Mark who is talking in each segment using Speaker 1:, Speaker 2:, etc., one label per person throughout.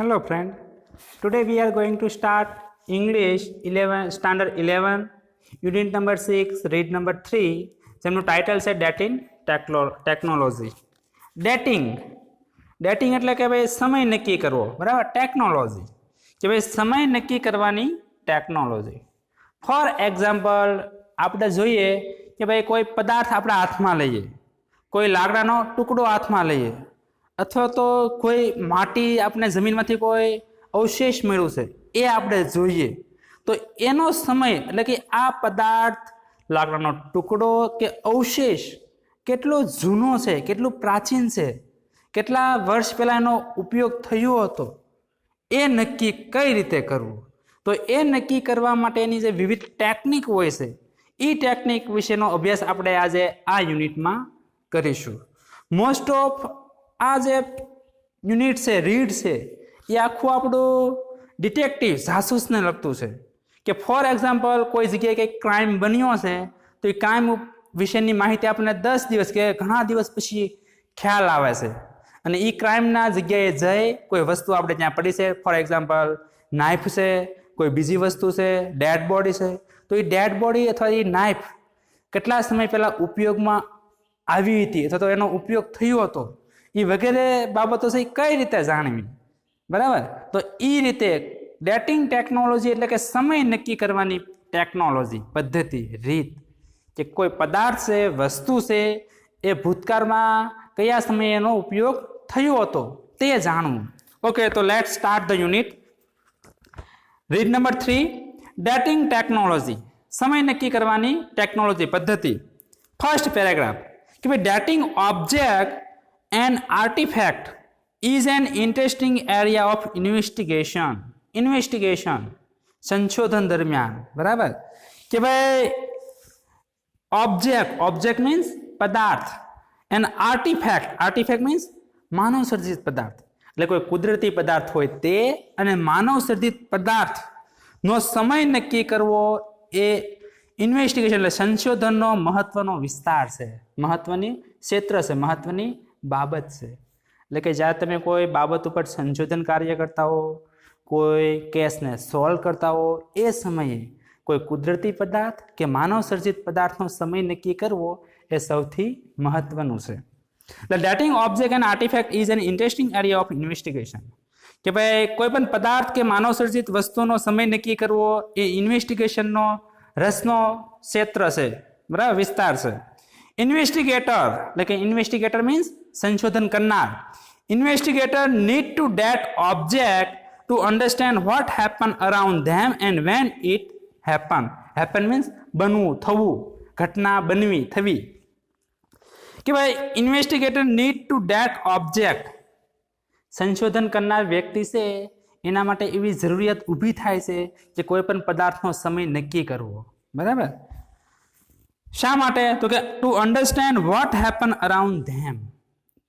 Speaker 1: Hello friend. Today we are going to start English 11 standard 11 unit number 6 read number 3 જેમનું title છે dating technology. Dating એટલે કે ભાઈ સમય નક્કી કરવો, બરાબર. ટેકનોલોજી કે ભાઈ સમય નક્કી કરવાની ટેકનોલોજી. ફોર એક્ઝામ્પલ આપણે જોઈએ કે ભાઈ કોઈ પદાર્થ આપણા હાથમાં લઈએ, કોઈ લાકડાનો ટુકડો હાથમાં લઈએ, અથવા તો કોઈ માટી આપણે જમીનમાંથી કોઈ અવશેષ મળ્યું છે એ આપણે જોઈએ, તો એનો સમય એટલે કે આ પદાર્થ, લાકડાનો ટુકડો કે અવશેષ કેટલો જૂનો છે, કેટલું પ્રાચીન છે, કેટલા વર્ષ પહેલાં એનો ઉપયોગ થયો હતો, એ નક્કી કઈ રીતે કરવું. તો એ નક્કી કરવા માટેની જે વિવિધ ટેકનિક હોય છે એ ટેકનિક વિશેનો અભ્યાસ આપણે આજે આ યુનિટમાં કરીશું. મોસ્ટ ઓફ આ જે યુનિટ છે, રીડ છે, એ આખું આપણું ડિટેક્ટિવ જાસૂસને લગતું છે. કે ફોર એક્ઝામ્પલ કોઈ જગ્યાએ કંઈક ક્રાઇમ બન્યો છે તો એ ક્રાઇમ વિશેની માહિતી આપણને 10 દિવસ કે ઘણા દિવસ પછી ખ્યાલ આવે છે, અને એ ક્રાઇમના જગ્યાએ જઈ કોઈ વસ્તુ આપણે ત્યાં પડી છે, ફોર એક્ઝામ્પલ નાઇફ છે, કોઈ બીજી વસ્તુ છે, ડેડ બોડી છે, તો એ ડેડ બોડી અથવા એ નાઇફ કેટલા સમય પહેલાં ઉપયોગમાં આવી હતી અથવા તો એનો ઉપયોગ થયો હતો, એ વગેરે બાબતો છે એ કઈ રીતે જાણવી, બરાબર. તો એ રીતે ડેટિંગ ટેકનોલોજી એટલે કે સમય નક્કી કરવાની ટેકનોલોજી, પદ્ધતિ, રીત, કે કોઈ પદાર્થ છે, વસ્તુ છે, એ ભૂતકાળમાં કયા સમયે એનો ઉપયોગ થયો હતો તે જાણવું. ઓકે, તો let's start the unit. Read number 3, dating technology, સમય નક્કી કરવાની ટેકનોલોજી, પદ્ધતિ. ફર્સ્ટ પેરેગ્રાફ કે ભાઈ dating object and artifact is an interesting area of investigation. સંશોધન દરમિયાન, બરાબર. કે ભાઈ ઓબ્જેક્ટ મીન્સ પદાર્થ, એન્ડ આર્ટિફેક્ટ મીન્સ માનવ સર્જિત પદાર્થ, એટલે કોઈ કુદરતી પદાર્થ હોય તે અને માનવ સર્જિત પદાર્થનો સમય નક્કી કરવો એ ઇન્વેસ્ટિગેશન એટલે સંશોધનનો મહત્વનો વિસ્તાર છે, મહત્વની ક્ષેત્ર છે, મહત્વની બાબત છે. એટલે કે જ્યારે તમે કોઈ બાબત ઉપર સંશોધન કાર્ય કરતા હો, કોઈ કેસને સોલ્વ કરતા હો, એ સમયે કોઈ કુદરતી પદાર્થ કે માનવ સર્જિત પદાર્થનો સમય નક્કી કરવો એ સૌથી મહત્વનું છે. The dating object and artifact is an interesting area of investigation. કે ભાઈ કોઈ પણ પદાર્થ કે માનવ સર્જિત વસ્તુનો સમય નક્કી કરવો એ ઇન્વેસ્ટિગેશનનો રસનો ક્ષેત્ર છે, બરાબર, વિસ્તાર છે. ઇન્વેસ્ટિગેટર એટલે કે ઇન્વેસ્ટિગેટર મીન્સ સંશોધન કરનાર. Investigator need to date object to understand what happen around them and when it happen means બનવું, થવું, ઘટના બનવી, થવી. કે ભાઈ investigator need to date object, સંશોધન કરનાર વ્યક્તિ છે એના માટે એવી જરૂરિયાત ઊભી થાય છે કે કોઈ પણ પદાર્થનો સમય નક્કી કરવો, બરાબર. શા માટે? તો કે to understand what happen around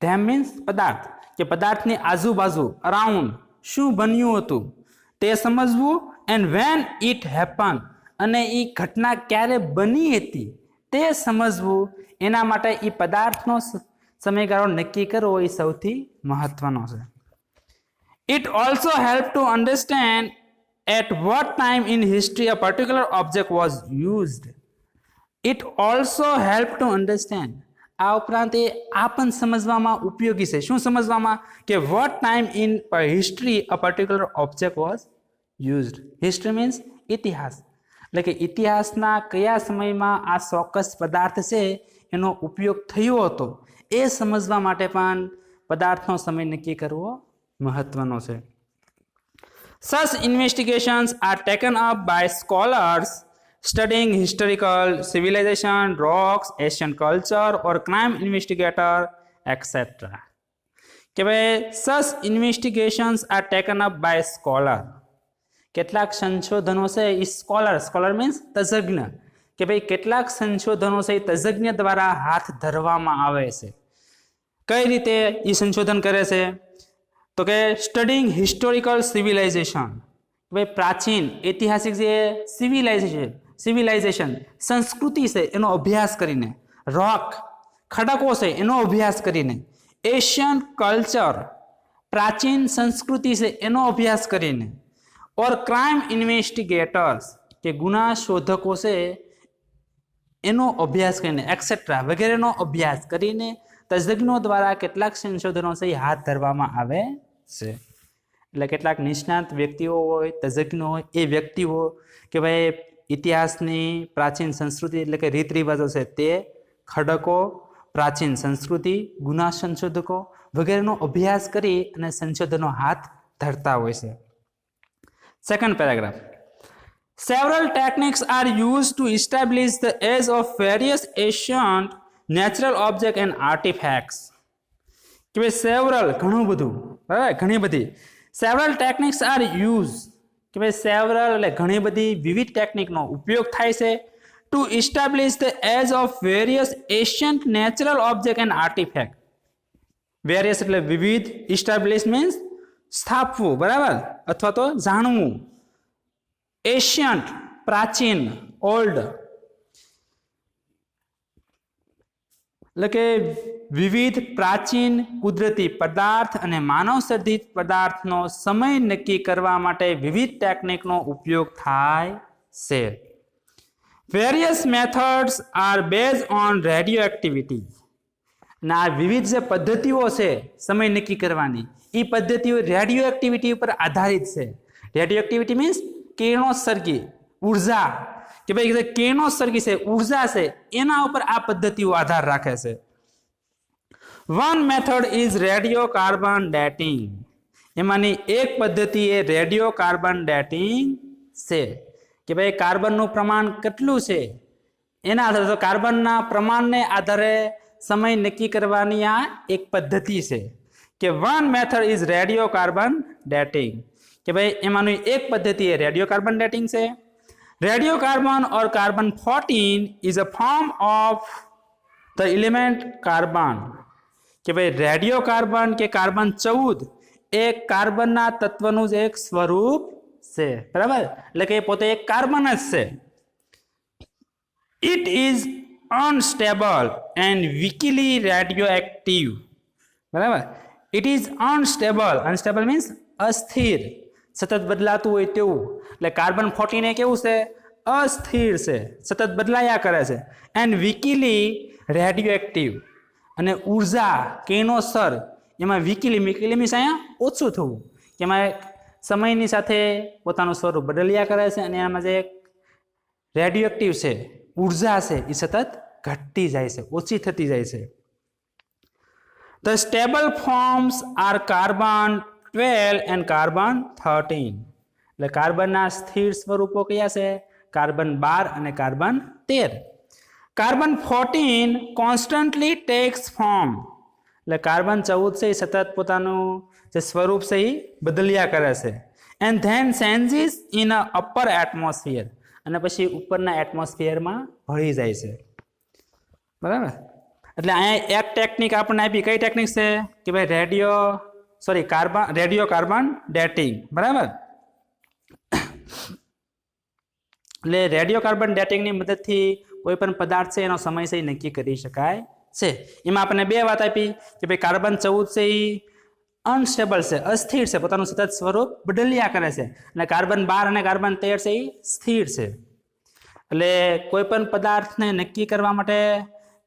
Speaker 1: them means પદાર્થ, કે પદાર્થની આજુબાજુ, અરાઉન્ડ શું બન્યું હતું તે સમજવું, એન્ડ વેન ઇટ હેપન અને એ ઘટના ક્યારે બની હતી તે સમજવું. એના માટે એ પદાર્થનો સમયગાળો નક્કી કરવો એ સૌથી મહત્વનો છે. It also help to understand at what time in history a particular object was used. It also help to understand, આ ઉપરાંત એ આ પણ સમજવામાં ઉપયોગી છે. શું સમજવામાં? કે vote time in history a particular object was used. History means ઇતિહાસ, એટલે કે ઇતિહાસના કયા સમયમાં આ ચોક્કસ પદાર્થ છે એનો ઉપયોગ થયો હતો એ સમજવા માટે પણ પદાર્થનો સમય નક્કી કરવો મહત્વનો છે. Such investigations are taken up by scholars studying historical civilization, rocks, Asian culture or crime investigator, etc. કે ભાઈ such investigations are taken up by scholar, કેટલાક સંશોધનો છે એ સ્કોલર મીન્સ તજજ્ઞ, કે ભાઈ કેટલાક સંશોધનો છે એ તજજ્ઞ દ્વારા હાથ ધરવામાં આવે છે. કઈ રીતે એ સંશોધન કરે છે? તો કે સ્ટડીંગ હિસ્ટોરિકલ સિવિલાઇઝેશન, ભાઈ પ્રાચીન ઐતિહાસિક જે સિવિલાઇઝેશન સંસ્કૃતિ છે એનો અભ્યાસ કરીને, રોક ખડકો છે એનો અભ્યાસ કરીને, એશિયન કલ્ચર प्राचीन संस्कृति से एनो अभ्यास करीने और क्राइम इन्वेस्टिगेटर्स के गुना शोधकों से एनो अभ्यास करीने एक्सेट्रा वगैरह नो अभ्यास करीने तज्ञों द्वारा केटलाक संशोधनों से हाथ धरवामां आवे छे। એટલે કેટલાક નિષ્ણાત વ્યક્તિઓ હોય, તજજ્ઞો હોય, એ વ્યક્તિઓ કે ભાઈ ઇતિહાસની પ્રાચીન સંસ્કૃતિ એટલે કે રીત રિવાજો છે તે, ખડકો, પ્રાચીન સંસ્કૃતિ, ગુના સંશોધકો વગેરેનો અભ્યાસ કરી અને સંશોધનો હાથ ધરતા હોય છે. Second paragraph. Several techniques are used to establish the age of various ancient natural objects and artifacts. કે ભાઈ સેવરલ ઘણું બધું, બરાબર, ઘણી બધી સેવરલ ટેકનિક્સ આર યુઝ કે ભાઈ સેવરલ એટલે ઘણી બધી વિવિધ ટેકનિકનો ઉપયોગ થાય છે to establish the age of various ancient natural object and artifact. Various એટલે વિવિધ, ઇસ્ટાબ્લિશ મીન્સ સ્થાપવું, બરાબર, અથવા તો જાણવું. એશિયન્ટ પ્રાચીન, ઓલ્ડ એટલે કે વિવિધ પ્રાચીન કુદરતી પદાર્થ અને માનવ સર્જિત પદાર્થનો સમય નક્કી કરવા માટે વિવિધ ટેકનિકનો ઉપયોગ થાય છે. Various methods are based on radioactivity. અને આ વિવિધ જે પદ્ધતિઓ છે સમય નક્કી કરવાની, એ પદ્ધતિઓ રેડિયો એક્ટિવિટી ઉપર આધારિત છે. રેડિયો એક્ટિવિટી મીન્સ કિરણોત્સર્ગી ઉર્જા, કે ભાઈ કિરણોત્સર્ગી છે, ઉર્જા છે, એના ઉપર આ પદ્ધતિઓ આધાર રાખે છે. One method is radio carbon dating. એમાંની એક પદ્ધતિ એ રેડિયો કાર્બન ડેટિંગ છે કે ભાઈ કાર્બનનું પ્રમાણ કેટલું છે એના આધારે, તો કાર્બનના પ્રમાણને આધારે સમય નક્કી કરવાની આ એક પદ્ધતિ છે કે one method is radio carbon dating. કે ભાઈ એમાંની એક પદ્ધતિ એ રેડિયો કાર્બન ડેટિંગ છે. रेडियो कार्बन और carbon 14 is a form of the element carbon. कि भाई रेडियो कार्बन के कार्बन 14 एक कार्बन तत्वનું જ એક સ્વરૂપ છે, બરાબર, એટલે કે પોતે એક કાર્બન જ છે. It is unstable and weakly radioactive, બરાબર. It is unstable, unstable means અસ્થિર, સતત બદલાતું હોય તેવું. એટલે કાર્બન 14 એ કેવું છે? અસ્થિર છે, સતત બદલાયા કરે છે. એન્ડ વીકલી રેડિયોએક્ટિવ, અને ઉર્જા કિરણોત્સર્ગ એમાં વીકલી મીન્સ અહીંયા ઓછું થવું, કે એમાં સમયની સાથે પોતાનું સ્વરૂપ બદલ્યા કરે છે અને એમાં જે રેડિયોએક્ટિવ છે ઉર્જા છે એ સતત ઘટતી જાય છે, ઓછી થતી જાય છે. The stable forms are carbon 12 and carbon 13. એટલે કાર્બનના સ્થિર સ્વરૂપો કયા છે? કાર્બન 12 અને carbon 13. Carbon 14 constantly tax form. એટલે કાર્બન 14 છે એ સતત પોતાનું જે સ્વરૂપ છે એ બદલ્યા કરે છે. And then changes in a upper atmosphere, અને પછી ઉપરના એટમોસ્ફિયરમાં ભળી જાય છે, બરાબર. એટલે અહીંયા એક ટેકનિક આપણને આપી, કઈ ટેકનિક છે? કે ભાઈ રેડિયો કાર્બન ડેટિંગ, બરાબર. એટલે રેડિયો કાર્બન ડેટિંગની મદદથી કોઈ પણ પદાર્થ છે એનો સમય છે નક્કી કરી શકાય છે. એમાં આપણને બે વાત આપી કે ભાઈ કાર્બન 14 છે એ અનસ્ટેબલ છે, અસ્થિર છે, પોતાનું સતત સ્વરૂપ બદલ્યા કરે છે, અને કાર્બન 12 અને કાર્બન 13 છે એ સ્થિર છે. એટલે કોઈ પણ પદાર્થને નક્કી કરવા માટે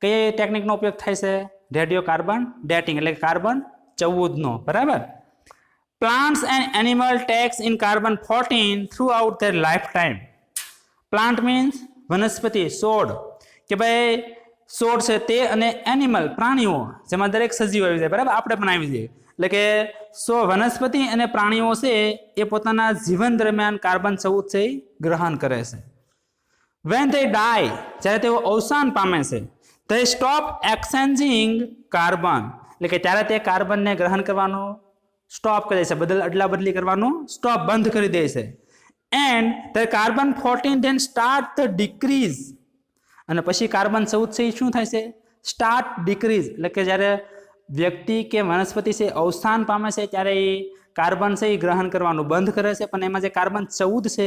Speaker 1: કઈ ટેકનિકનો ઉપયોગ થાય છે? રેડિયો કાર્બન ડેટિંગ, એટલે કાર્બન 14 નો, બરાબર. Plants and animal tax in carbon 14 through out there life time. Plant means વનસ્પતિ, છોડ, કે ભાઈ છોડ છે તે, અને એનિમલ પ્રાણીઓ, જેમાં દરેક સજીવ આવી જાય, બરાબર, આપણે પણ આવી જઈએ. એટલે કે વનસ્પતિ અને પ્રાણીઓ છે એ પોતાના જીવન દરમિયાન કાર્બન 14 છે એ ગ્રહણ કરે છે. વેન ધે ડાય, જ્યારે તેઓ અવસાન પામે છે, ધે સ્ટોપ એક્સચેન્જિંગ કાર્બન, એટલે કે ત્યારે તે કાર્બનને ગ્રહણ કરવાનું સ્ટોપ કરી દે છે, અદલા બદલી કરવાનું સ્ટોપ, બંધ કરી દે છે. And the carbon 14 then start the decrease, અને પછી કાર્બન 14 છે એ શું થાય છે? સ્ટાર્ટ ડિક્રીઝ, એટલે કે જ્યારે વ્યક્તિ કે વનસ્પતિ છે અવસાન પામે છે ત્યારે એ કાર્બન છે એ ગ્રહણ કરવાનું બંધ કરે છે, પણ એમાં જે કાર્બન 14 છે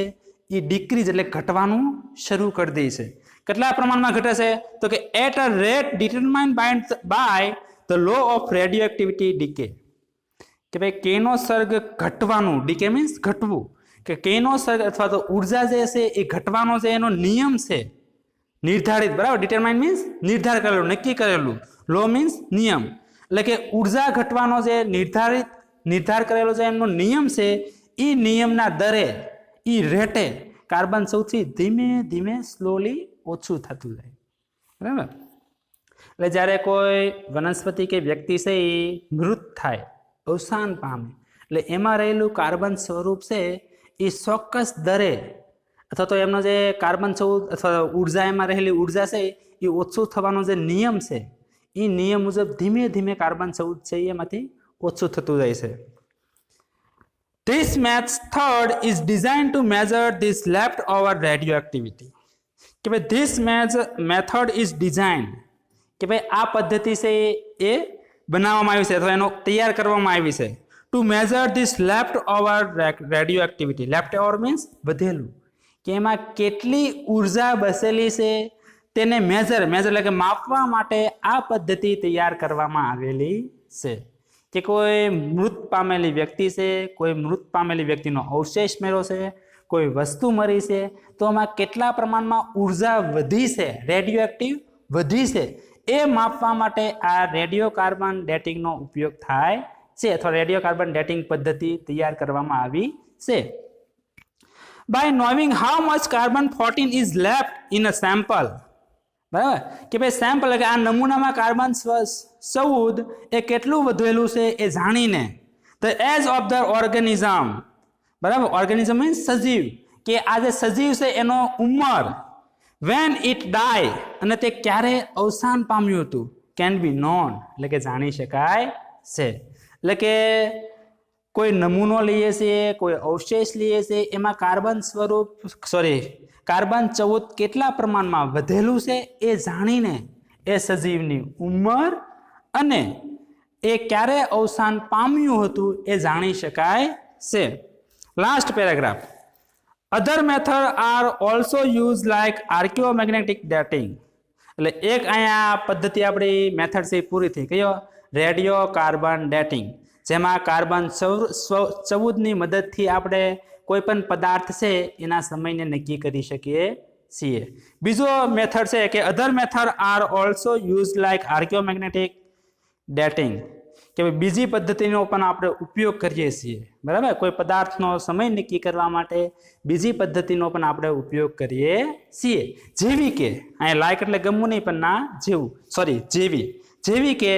Speaker 1: એ ડિક્રીઝ એટલે ઘટવાનું શરૂ કરી દે છે. કેટલા પ્રમાણમાં ઘટે છે? તો કે at a rate determined by the law of radioactivity decay. કે ભાઈ કિરણોત્સર્ગ ઘટવાનું, ડીકે મીન્સ ઘટવું, કે કિરણોત્સર્ગ અથવા તો ઉર્જા જે છે એ ઘટવાનો જે એનો નિયમ છે નિર્ધારિત, બરાબર, ડિટરમાઇન મીન્સ નિર્ધાર કરેલું, નક્કી કરેલું, લો મીન્સ નિયમ, એટલે કે ઉર્જા ઘટવાનો જે નિર્ધાર કરેલો જે એમનો નિયમ છે એ નિયમના દરે, એ રેટે કાર્બન સૌથી ધીમે ધીમે સ્લોલી ઓછું થતું જાય, બરાબર. એટલે જ્યારે કોઈ વનસ્પતિ કે વ્યક્તિ છે એ મૃત થાય, અવસાન પામે, એટલે એમાં રહેલું કાર્બન સ્વરૂપ છે એ ચોક્કસ દરે અથવા તો એમનો જે કાર્બન સ્વરૂપ અથવા ઉર્જા એમાં રહેલી ઉર્જા છે એ ઓછું થવાનો જે નિયમ છે એ નિયમ મુજબ ધીમે ધીમે કાર્બન સ્વરૂપ છે એમાંથી ઓછું થતું જાય છે. This method is designed to measure this leftover radioactivity. કે ભાઈ this method is designed, કે ભાઈ આ પદ્ધતિ છે એ બનાવવામાં આવી છે અથવા એનો તૈયાર કરવામાં આવી છે to measure this left over radioactivity. Left over means વધેલું, કે એમાં કેટલી ઉર્જા બસેલી છે તેને મેજર એટલે કે માપવા માટે આ પદ્ધતિ તૈયાર કરવામાં આવેલી છે. કે કોઈ મૃત પામેલી વ્યક્તિ છે, કોઈ મૃત પામેલી વ્યક્તિનો અવશેષ મેળો છે, કોઈ વસ્તુ મરી છે, તો આમાં કેટલા પ્રમાણમાં ઉર્જા વધી છે, રેડિયોએક્ટિવ વધી છે, એ માપવા માટે આ રેડિયો કાર્બન ડેટિંગનો ઉપયોગ થાય છે અથવા રેડિયો કાર્બન ડેટિંગ પદ્ધતિ તૈયાર કરવામાં આવી છે. By knowing how much carbon 14 is left in a sample, બરાબર, કે ભાઈ સેમ્પલ એટલે કે આ નમૂનામાં કાર્બન 14 એ કેટલું વધેલું છે એ જાણીને the age of the organism, બરાબર, ઓર્ગેનિઝમ મીન્સ સજીવ, કે આ જે સજીવ છે એનો ઉંમર, વેન ઇટ ડાય, અને તે ક્યારે અવસાન પામ્યું હતું, કેન બી નોન, એટલે કે જાણી શકાય છે. એટલે કે કોઈ નમૂનો લઈએ છીએ, કોઈ અવશેષ લઈએ છીએ, એમાં કાર્બન 14 કેટલા પ્રમાણમાં વધેલું છે એ જાણીને એ સજીવની ઉંમર અને એ ક્યારે અવસાન પામ્યું હતું એ જાણી શકાય છે. Last paragraph. Other method are also use like archaeomagnetic dating. એટલે એક અહીંયા પદ્ધતિ આપણી મેથડ છે પૂરી થઈ, કયો? રેડિયો કાર્બન ડેટિંગ, જેમાં કાર્બન 14ની મદદથી આપણે કોઈ પણ પદાર્થ છે એના સમયને નક્કી કરી શકીએ છીએ. બીજો મેથડ છે કે other method are also use like archaeomagnetic dating, કે બીજી પદ્ધતિનો પણ આપણે ઉપયોગ કરીએ છીએ, બરાબર, કોઈ પદાર્થનો સમય નક્કી કરવા માટે બીજી પદ્ધતિનો પણ આપણે ઉપયોગ કરીએ છીએ, જેવી કે અહીંયા લાઇક એટલે ગમવું નહીં પણ ના જેવું, જેવી કે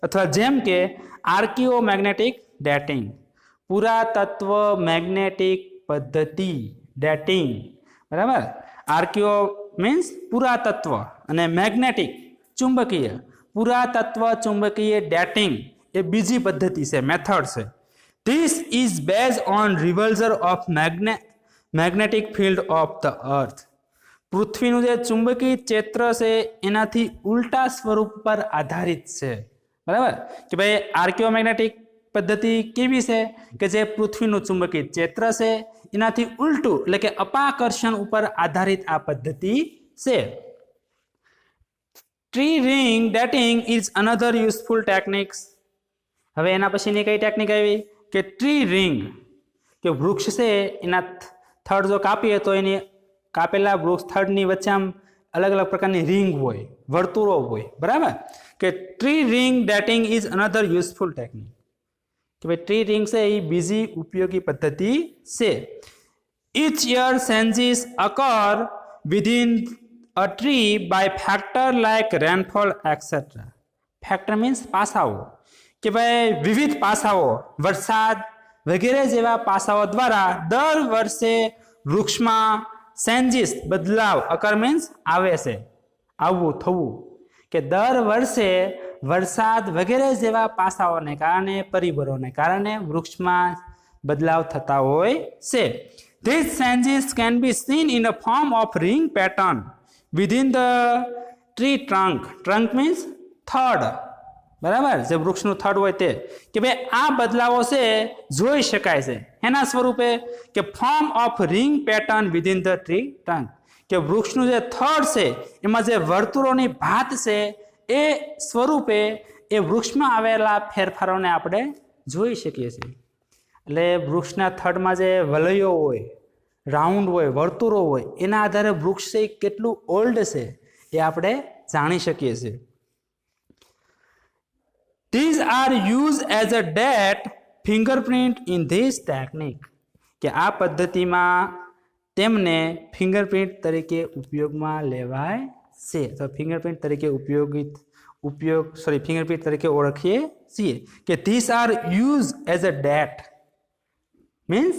Speaker 1: અથવા જેમ કે આર્કિયોમેગ્નેટિક ડેટિંગ, પુરાતત્વ મેગ્નેટિક પદ્ધતિ ડેટિંગ, બરાબર. આર્કિયો મીન્સ પુરાતત્વ અને મેગ્નેટિક ચુંબકીય, પુરાતત્વ ચુંબકીય ડેટિંગ એ બીજી પદ્ધતિ છે, મેથડ છે. This is based on reversal of magnetic field of the earth. પૃથ્વીનું જે ચુંબકીય ક્ષેત્ર છે એનાથી ઉલટા સ્વરૂપ પર આધારિત છે, બરાબર, કે ભાઈ આર્કિયોમેગ્નેટિક પદ્ધતિ કેવી છે કે જે પૃથ્વીનું ચુંબકીય ક્ષેત્ર છે એનાથી ઉલટું એટલે કે અપાકર્ષણ ઉપર આધારિત આ પદ્ધતિ છે. Tree ring dating is another useful techniques. હવે એના પછીની કઈ ટેકનિક આવી કે ટ્રી રિંગ, કે વૃક્ષ છે એના થડ જો કાપીએ તો એની કાપેલા વૃક્ષ થડની વચ્ચે આમ અલગ અલગ પ્રકારની રિંગ હોય, વર્તુળો હોય, બરાબર, કે tree ring dating is another useful technique, કે ભાઈ ટ્રી રિંગ છે એ બીજી ઉપયોગી પદ્ધતિ છે. Each year changes occur within a tree by factor like rainfall etc. Factor means પાસાઓ, કે ભાઈ વિવિધ પાસાઓ, વરસાદ વગેરે જેવા પાસાઓ દ્વારા દર વર્ષે વૃક્ષમાં ચેન્જીસ બદલાવ, અકર મીન્સ આવે છે, આવવું, થવું, કે દર વર્ષે વરસાદ વગેરે જેવા પાસાઓને કારણે, પરિબળોને કારણે વૃક્ષમાં બદલાવ થતા હોય છે. These changes can be seen in the form of ring pattern within the tree trunk. Trunk means થડ, બરાબર, જે વૃક્ષનું થડ હોય તે, કે ભાઈ આ બદલાવો છે જોઈ શકાય છે એના સ્વરૂપે, કે form of ring pattern within the tree trunk, કે વૃક્ષનું જે થડ છે એમાં જે વર્તુળોની ભાત છે એ સ્વરૂપે એ વૃક્ષમાં આવેલા ફેરફારોને આપણે જોઈ શકીએ છીએ. એટલે વૃક્ષના થડમાં જે વલયો હોય, રાઉન્ડ હોય, વર્તુળો હોય, એના આધારે વૃક્ષ છે કેટલું ઓલ્ડ છે એ આપણે જાણી શકીએ છીએ. These are used as a date fingerprint in this technique. કે આ પદ્ધતિમાં તેમને ફિંગરપ્રિન્ટ તરીકે ઉપયોગમાં લેવાય છે. તો ફિંગરપ્રિન્ટ તરીકે ફિંગરપ્રિન્ટ તરીકે ઓળખીએ છીએ કે these are used as a date means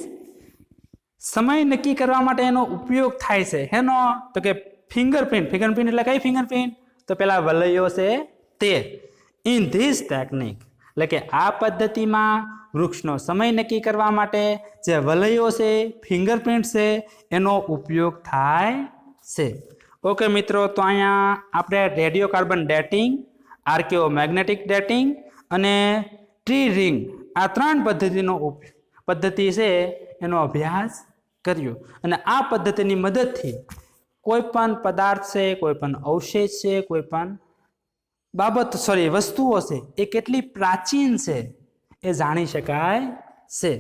Speaker 1: સમય નક્કી કરવા માટે એનો ઉપયોગ થાય છે. એનો તો કે ફિંગરપ્રિન્ટ એટલે કઈ ફિંગરપ્રિન્ટ? તો પેલા વલયો છે તે. ઇન ધીસ ટેકનિક એટલે કે આ પદ્ધતિમાં વૃક્ષનો સમય નક્કી કરવા માટે જે વલયો છે, ફિંગરપ્રિન્ટ છે, એનો ઉપયોગ થાય છે. ઓકે મિત્રો, તો અહીંયા આપણે રેડિયો કાર્બન ડેટિંગ, આર્કિયોમેગ્નેટિક ડેટિંગ અને ટ્રી રિંગ આ 3 પદ્ધતિ છે એનો અભ્યાસ કર્યો. અને આ પદ્ધતિની મદદથી કોઈ પણ પદાર્થ છે, કોઈ પણ અવશેષ છે, કોઈ પણ વસ્તુઓ છે એ કેટલી પ્રાચીન છે એ જાણી શકાય છે.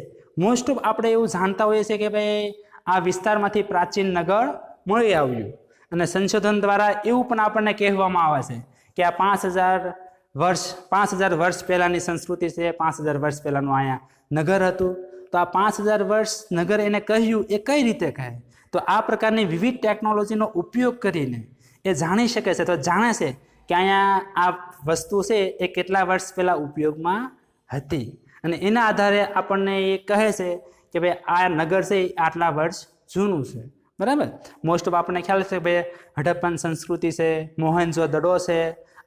Speaker 1: મોસ્ટ ઓફ આપણે એવું જાણતા હોઈએ છીએ કે ભાઈ આ વિસ્તારમાંથી પ્રાચીન નગર મળી આવ્યું, અને સંશોધન દ્વારા એવું પણ આપણને કહેવામાં આવે છે કે આ 5000 વર્ષ પહેલાંની સંસ્કૃતિ છે, 5000 વર્ષ પહેલાંનું અહીંયા નગર હતું. તો આ 5000 વર્ષ નગર એને કહ્યું એ કઈ રીતે કહે? તો આ પ્રકારની વિવિધ ટેકનોલોજીનો ઉપયોગ કરીને એ જાણી શકે છે. તો જાણે છે કે અહીંયા આ વસ્તુ છે એ કેટલા વર્ષ પહેલાં ઉપયોગમાં હતી, અને એના આધારે આપણને એ કહે છે કે ભાઈ આ નગર છે એ આટલા વર્ષ જૂનું છે. બરાબર. મોસ્ટ ઓફ આપણને ખ્યાલ છે કે ભાઈ હડપ્પન સંસ્કૃતિ છે, મોહેન્જો-દડો છે,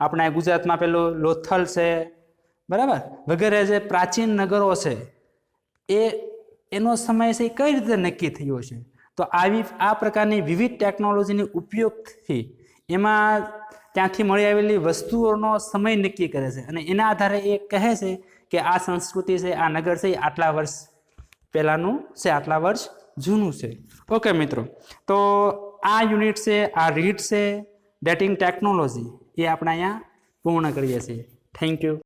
Speaker 1: આપણા ગુજરાતમાં પેલું લોથલ છે, બરાબર, વગેરે જે પ્રાચીન નગરો છે એનો સમય છે કઈ રીતે નક્કી થયો છે? તો આ પ્રકારની વિવિધ ટેકનોલોજીની ઉપયોગથી એમાં ત્યાંથી મળી આવેલી વસ્તુઓનો સમય નક્કી કરે છે, અને એના આધારે એ કહે છે કે આ સંસ્કૃતિ છે, આ નગર છે આટલા વર્ષ પહેલાંનું છે, આટલા વર્ષ જૂનું છે. ઓકે મિત્રો, તો આ યુનિટ છે, આ રીડ છે ડેટિંગ ટેકનોલોજી, એ આપણે અહીંયા પૂર્ણ કરીએ છીએ. Thank you.